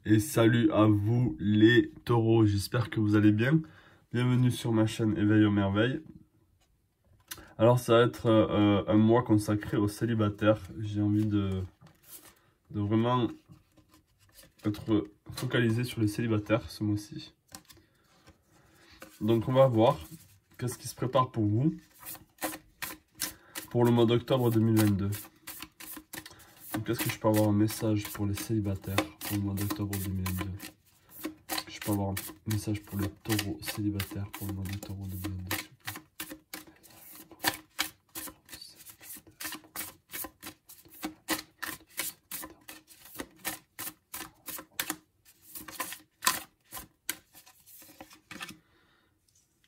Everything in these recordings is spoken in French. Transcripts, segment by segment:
Et salut à vous les taureaux, j'espère que vous allez bien. Bienvenue sur ma chaîne Éveil aux merveilles. Alors ça va être un mois consacré aux célibataires. J'ai envie de vraiment être focalisé sur les célibataires ce mois-ci. Donc on va voir qu'est-ce qui se prépare pour vous pour le mois d'octobre 2022. Donc est-ce que je peux avoir un message pour les célibataires pour le mois d'octobre 2022? Je peux avoir un message pour les taureaux célibataires pour le mois d'octobre 2022, s'il vous plaît.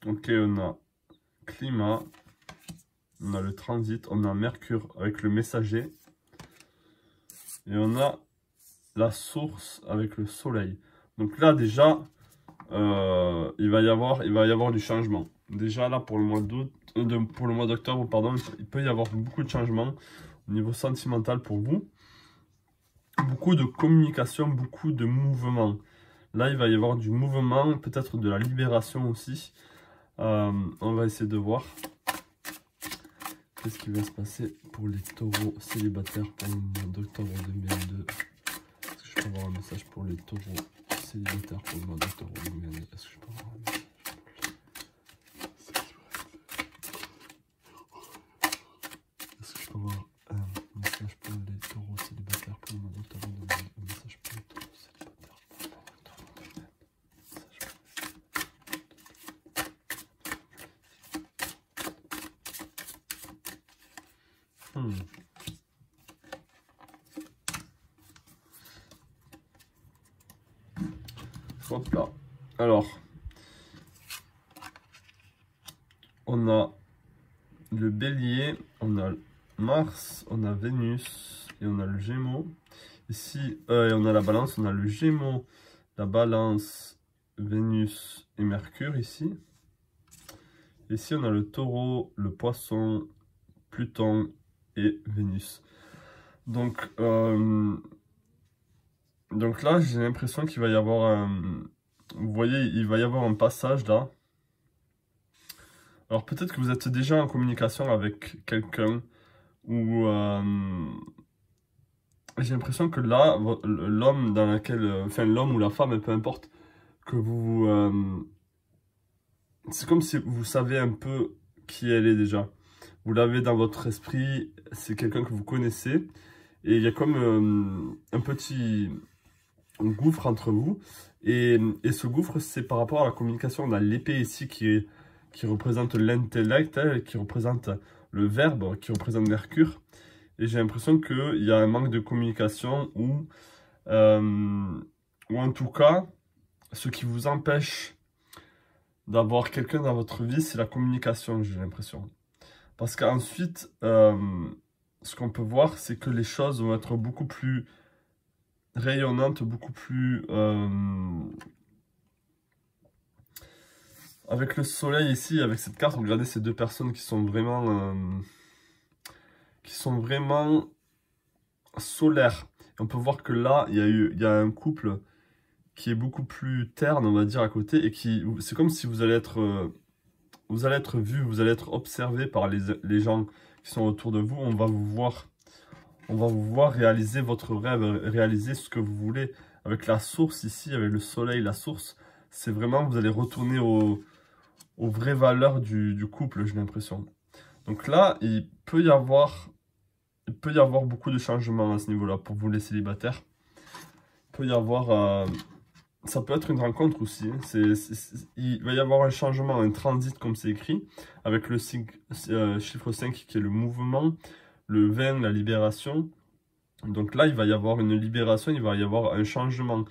Ok, on a climat, on a le transit, on a Mercure avec le messager et on a la source avec le soleil. Donc là déjà, il va y avoir du changement. Déjà là pour le mois d'août, pour le mois d'octobre, pardon, il peut y avoir beaucoup de changements au niveau sentimental pour vous. Beaucoup de communication, beaucoup de mouvement. Là il va y avoir du mouvement, peut-être de la libération aussi. On va essayer de voir qu'est-ce qui va se passer pour les taureaux célibataires pour le mois d'octobre 2022. Est-ce que je peux avoir un message pour les taureaux célibataires pour le mois d'octobre 2022? Est-ce que je peux avoir un message? Est-ce que je peux avoir un message pour les taureaux célibataires pour le mois d'octobre 2022? Un message pour les taureaux célibataires pour le mois d'octobre 2022. Hop là. Alors, on a le bélier, on a Mars, on a Vénus et on a le Gémeaux. Ici, et on a la balance, on a le Gémeaux, la balance, Vénus et Mercure ici. Ici, on a le taureau, le poisson, Pluton et Vénus. Donc là, j'ai l'impression qu'il va y avoir un... Vous voyez, il va y avoir un passage là. Alors peut-être que vous êtes déjà en communication avec quelqu'un ou... j'ai l'impression que là, l'homme dans lequel... Enfin, l'homme ou la femme, peu importe, que vous... c'est comme si vous savez un peu qui elle est déjà. Vous l'avez dans votre esprit, c'est quelqu'un que vous connaissez. Et il y a comme un petit gouffre entre vous. Et ce gouffre, c'est par rapport à la communication. On a l'épée ici qui représente l'intellect, qui représente le verbe, qui représente Mercure. Et j'ai l'impression qu'il y a un manque de communication ou en tout cas, ce qui vous empêche d'avoir quelqu'un dans votre vie, c'est la communication, j'ai l'impression. Parce qu'ensuite, ce qu'on peut voir, c'est que les choses vont être beaucoup plus rayonnantes, beaucoup plus... Avec le soleil ici, avec cette carte, regardez ces deux personnes qui sont vraiment solaires. Et on peut voir que là, il y a un couple qui est beaucoup plus terne, on va dire, à côté, et qui, c'est comme si vous allez être vu, vous allez être observé par les gens qui sont autour de vous. On va vous voir réaliser votre rêve, réaliser ce que vous voulez. Avec la source ici, avec le soleil, la source, c'est vraiment, vous allez retourner aux vraies valeurs du couple, j'ai l'impression. Donc là, il peut y avoir beaucoup de changements à ce niveau-là pour vous les célibataires. Il peut y avoir... ça peut être une rencontre aussi. Il va y avoir un changement, un transit comme c'est écrit, avec le chiffre 5 qui est le mouvement, le 20, la libération. Donc là, il va y avoir une libération, il va y avoir un changement.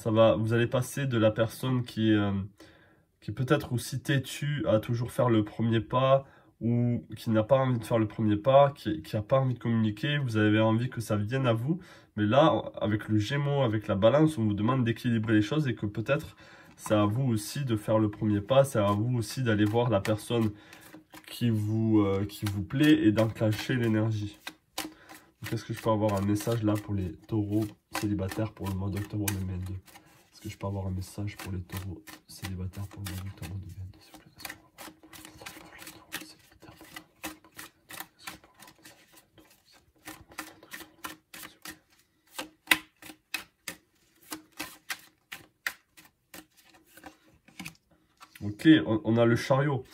Vous allez passer de la personne qui est peut-être aussi têtue à toujours faire le premier pas, ou qui n'a pas envie de faire le premier pas, qui n'a pas envie de communiquer, vous avez envie que ça vienne à vous. Mais là, avec le Gémeaux, avec la balance, on vous demande d'équilibrer les choses et que peut-être c'est à vous aussi de faire le premier pas, c'est à vous aussi d'aller voir la personne qui vous plaît et d'enclencher l'énergie. Qu'est-ce que je peux avoir un message là pour les taureaux célibataires pour le mois d'octobre 2022? Est-ce que je peux avoir un message pour les taureaux célibataires pour le mois d'octobre 2022, s'il vous plaît? Ok, on a le chariot.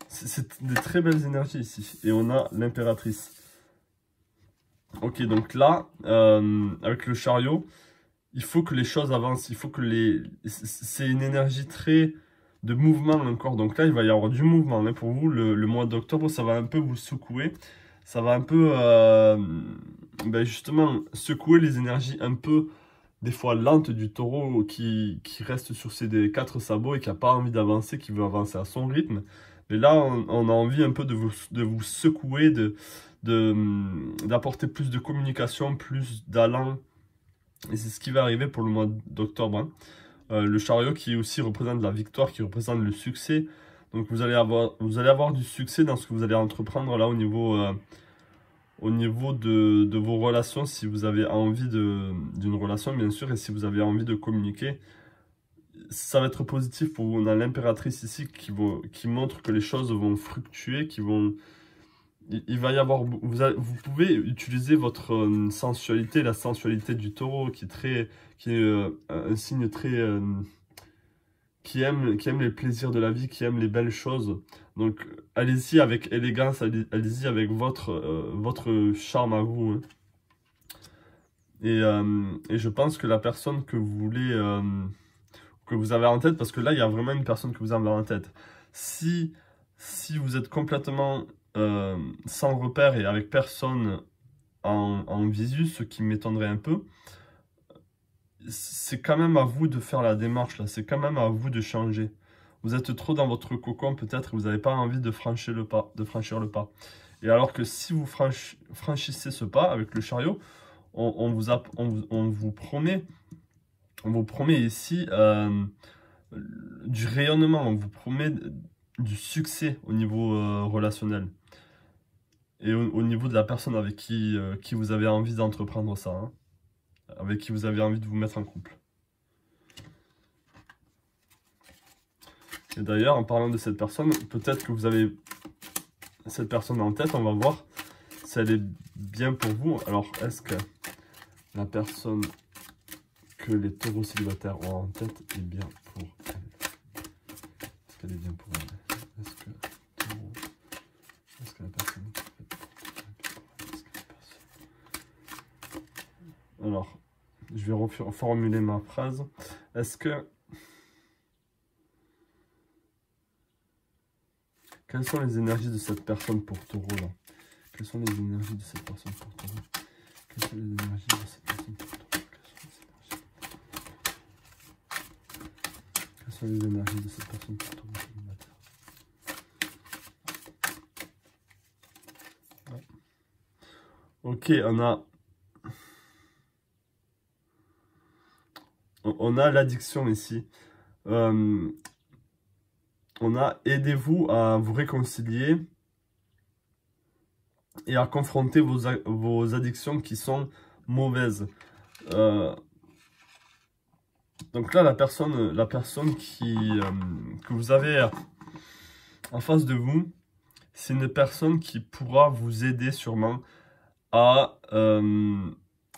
C'est des très belles énergies ici. Et on a l'impératrice. Ok, donc là, avec le chariot, il faut que les choses avancent. Il faut que les... C'est une énergie très de mouvement encore. Donc là, il va y avoir du mouvement. Hein. Pour vous, le mois d'octobre, ça va un peu vous secouer. Ça va un peu, justement, secouer les énergies un peu, des fois lentes du taureau qui reste sur ses 4 sabots et qui n'a pas envie d'avancer, qui veut avancer à son rythme. Mais là, on a envie un peu de vous secouer, d'apporter plus de communication, plus d'allant. Et c'est ce qui va arriver pour le mois d'octobre. Hein. Le chariot qui aussi représente la victoire, qui représente le succès. Donc vous allez avoir du succès dans ce que vous allez entreprendre là au niveau de vos relations, si vous avez envie d'une relation bien sûr, et si vous avez envie de communiquer. Ça va être positif pour vous. On a l'impératrice ici qui montre que les choses vont fructuer, il va y avoir, vous pouvez utiliser votre sensualité, la sensualité du taureau qui est un signe très qui aime les plaisirs de la vie, qui aime les belles choses. Donc allez-y avec élégance, allez-y avec votre charme à vous. Hein. Et je pense que la personne que vous voulez, que vous avez en tête, parce que là il y a vraiment une personne que vous avez en tête. Si vous êtes complètement sans repère et avec personne en visu, ce qui m'étonnerait un peu, c'est quand même à vous de faire la démarche là, c'est quand même à vous de changer. Vous êtes trop dans votre cocon peut-être, vous n'avez pas envie de franchir le pas, Et alors que si vous franchissez ce pas avec le chariot, on vous promet ici du rayonnement, on vous promet du succès au niveau relationnel. Et au niveau de la personne avec qui vous avez envie d'entreprendre ça, hein, avec qui vous avez envie de vous mettre en couple. Et d'ailleurs, en parlant de cette personne, peut-être que vous avez cette personne en tête, on va voir si elle est bien pour vous. Alors, est-ce que la personne que les taureaux célibataires ont en tête est bien pour elle? Est-ce qu'elle est bien pour elle? Est-ce que la personne... Alors, je vais reformuler ma phrase. Est-ce que... Quelles sont les énergies de cette personne pour taureau là? Quelles sont les énergies de cette personne pour taureau? Quelles sont les énergies de cette personne pour taureau? Quelles sont les énergies de cette personne pour taureau? Ok, on a l'addiction ici. On a aidez-vous à vous réconcilier et à confronter vos addictions qui sont mauvaises. Donc là, la personne que vous avez en face de vous, c'est une personne qui pourra vous aider sûrement à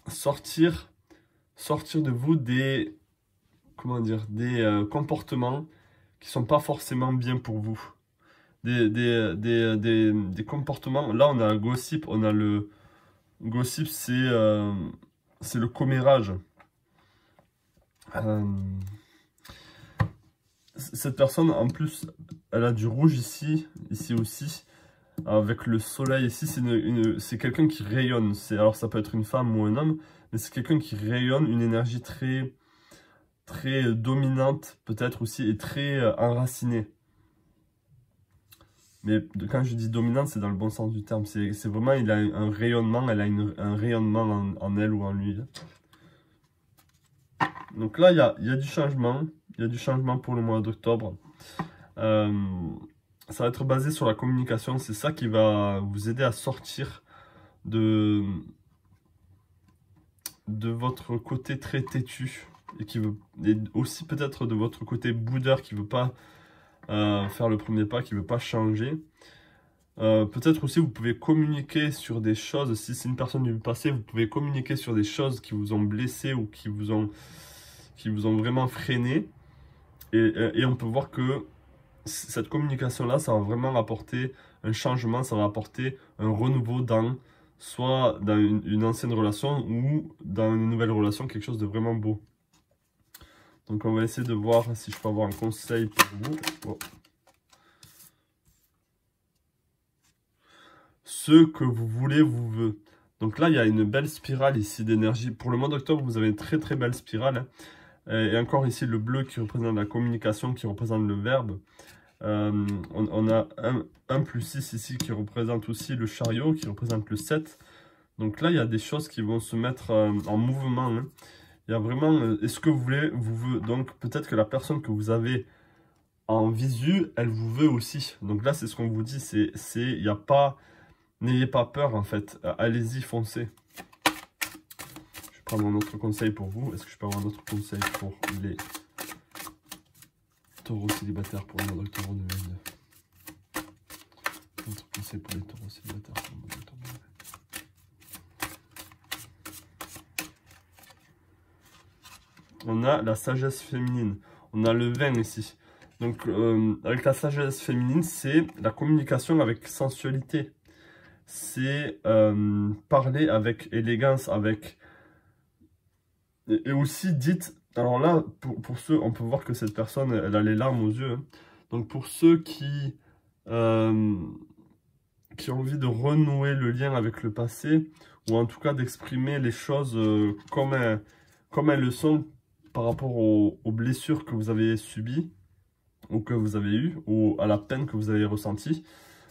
sortir de vous des comportements qui sont pas forcément bien pour vous. Des comportements. Là, on a un gossip. On a le gossip, c'est le commérage. Cette personne, en plus, elle a du rouge ici aussi. Avec le soleil ici, c'est quelqu'un qui rayonne. Alors, ça peut être une femme ou un homme, mais c'est quelqu'un qui rayonne une énergie très dominante peut-être aussi et très enracinée. Mais quand je dis dominante, c'est dans le bon sens du terme. C'est vraiment, il a un rayonnement, elle a un rayonnement en elle ou en lui. Donc là, il y a du changement. Il y a du changement pour le mois d'octobre. Ça va être basé sur la communication. C'est ça qui va vous aider à sortir de de votre côté très têtu et aussi peut-être de votre côté boudeur qui veut pas faire le premier pas, qui veut pas changer. Peut-être aussi vous pouvez communiquer sur des choses, si c'est une personne du passé, vous pouvez communiquer sur des choses qui vous ont blessé ou qui vous ont vraiment freiné. Et on peut voir que cette communication-là, ça va vraiment apporter un changement, ça va apporter un renouveau soit dans une ancienne relation ou dans une nouvelle relation, quelque chose de vraiment beau. Donc on va essayer de voir si je peux avoir un conseil pour vous. Oh. Ce que vous voulez vous veut. Donc là, il y a une belle spirale ici d'énergie. Pour le mois d'octobre, vous avez une très très belle spirale. Et encore ici, le bleu qui représente la communication, qui représente le verbe. On a un plus 6 ici qui représente aussi le chariot, qui représente le 7. Donc là, il y a des choses qui vont se mettre en mouvement. Hein. Il y a vraiment, est-ce que vous voulez, vous veut. Donc peut-être que la personne que vous avez en visu, elle vous veut aussi. Donc là, c'est ce qu'on vous dit, il n'y a pas, n'ayez pas peur en fait. Allez-y, foncez. Je vais prendre un autre conseil pour vous. Est-ce que je peux avoir un autre conseil pour les taureaux célibataires pour le mois d'octobre 2022? Autre conseil pour les taureaux célibataires pour le mois d'octobre 2022. On a la sagesse féminine. On a le 20 ici. Donc, avec la sagesse féminine, c'est la communication avec sensualité. C'est parler avec élégance, avec... Et aussi, dites... Alors là, pour ceux, on peut voir que cette personne, elle a les larmes aux yeux. Hein. Donc, pour ceux qui ont envie de renouer le lien avec le passé, ou en tout cas d'exprimer les choses comme elles le sont, par rapport aux blessures que vous avez subies ou que vous avez eues ou à la peine que vous avez ressentie.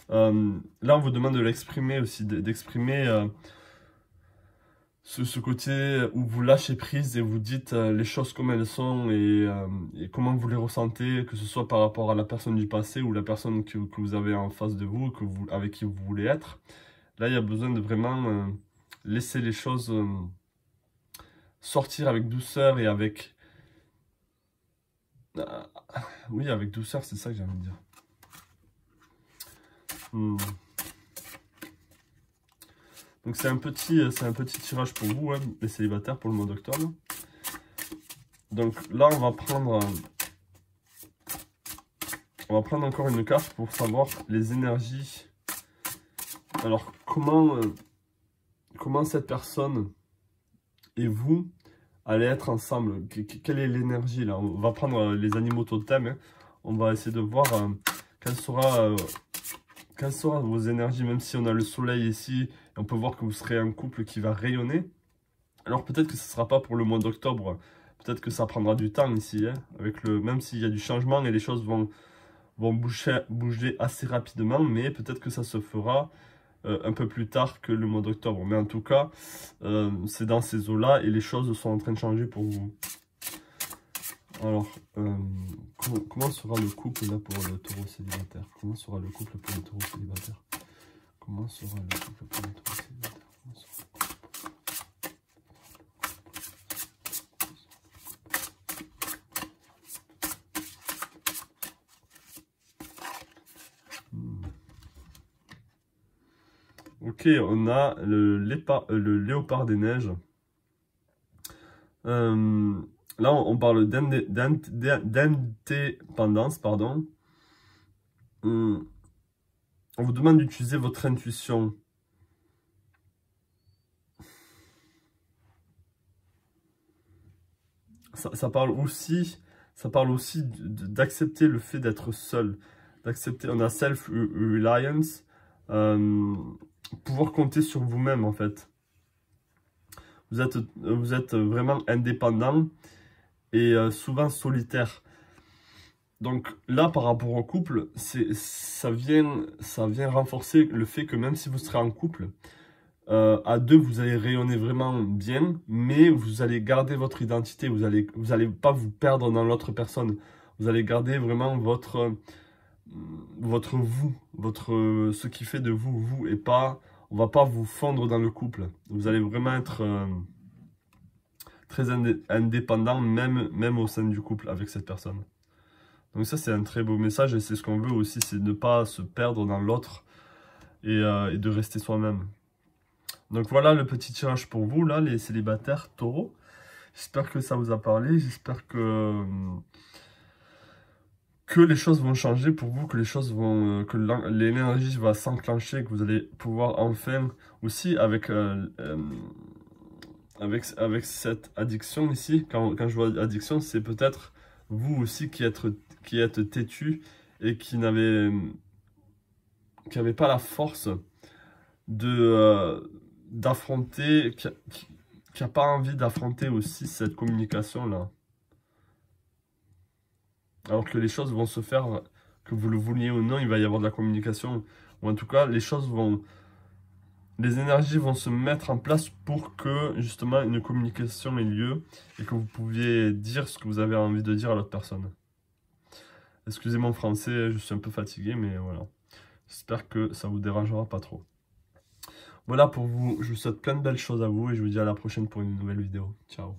Là, on vous demande de l'exprimer aussi, d'exprimer ce côté où vous lâchez prise et vous dites les choses comme elles sont et comment vous les ressentez, que ce soit par rapport à la personne du passé ou la personne que vous avez en face de vous, avec qui vous voulez être. Là, il y a besoin de vraiment laisser les choses sortir avec douceur et avec... oui, avec douceur, c'est ça que j'ai envie de dire. Donc c'est un petit tirage pour vous, hein, les célibataires, pour le mois d'octobre. Donc là, on va prendre encore une carte pour savoir les énergies. Alors, comment cette personne et vous allez être ensemble? Quelle est l'énergie là? On va prendre les animaux totems. Hein. On va essayer de voir quelle sera vos énergies, même si on a le soleil ici. Et on peut voir que vous serez un couple qui va rayonner. Alors peut-être que ce ne sera pas pour le mois d'octobre. Peut-être que ça prendra du temps ici. Hein, même s'il y a du changement et les choses vont bouger assez rapidement. Mais peut-être que ça se fera un peu plus tard que le mois d'octobre. Mais en tout cas, c'est dans ces eaux-là et les choses sont en train de changer pour vous. Alors, comment sera le couple là pour le taureau célibataire? Comment sera le couple pour le taureau célibataire? Comment sera le couple pour le taureau célibataire? Ok, on a le léopard des neiges. Là, on parle d'indépendance, pardon. On vous demande d'utiliser votre intuition. Ça parle aussi d'accepter le fait d'être seul. D'accepter, on a self-reliance. Pouvoir compter sur vous-même, en fait. Vous êtes vraiment indépendant et souvent solitaire. Donc là, par rapport au couple, ça vient renforcer le fait que même si vous serez en couple, à deux, vous allez rayonner vraiment bien, mais vous allez garder votre identité. Vous allez pas vous perdre dans l'autre personne. Vous allez garder vraiment votre vous, ce qui fait de vous, et pas, on va pas vous fondre dans le couple. Vous allez vraiment être très indépendant, même au sein du couple avec cette personne. Donc ça, c'est un très beau message et c'est ce qu'on veut aussi, c'est ne pas se perdre dans l'autre et de rester soi-même. Donc voilà le petit tirage pour vous, là, les célibataires taureaux. J'espère que ça vous a parlé, j'espère que les choses vont changer pour vous, que les choses vont, que l'énergie va s'enclencher, que vous allez pouvoir enfin aussi avec cette addiction ici, quand je vois addiction, c'est peut-être vous aussi qui êtes têtu et qui n'avez pas la force d'affronter, qui n'a pas envie d'affronter aussi cette communication-là. Alors que les choses vont se faire, que vous le vouliez ou non, il va y avoir de la communication. Ou en tout cas, les énergies vont se mettre en place pour que justement une communication ait lieu et que vous pouviez dire ce que vous avez envie de dire à l'autre personne. Excusez mon français, je suis un peu fatigué, mais voilà. J'espère que ça vous dérangera pas trop. Voilà pour vous, je vous souhaite plein de belles choses à vous et je vous dis à la prochaine pour une nouvelle vidéo. Ciao.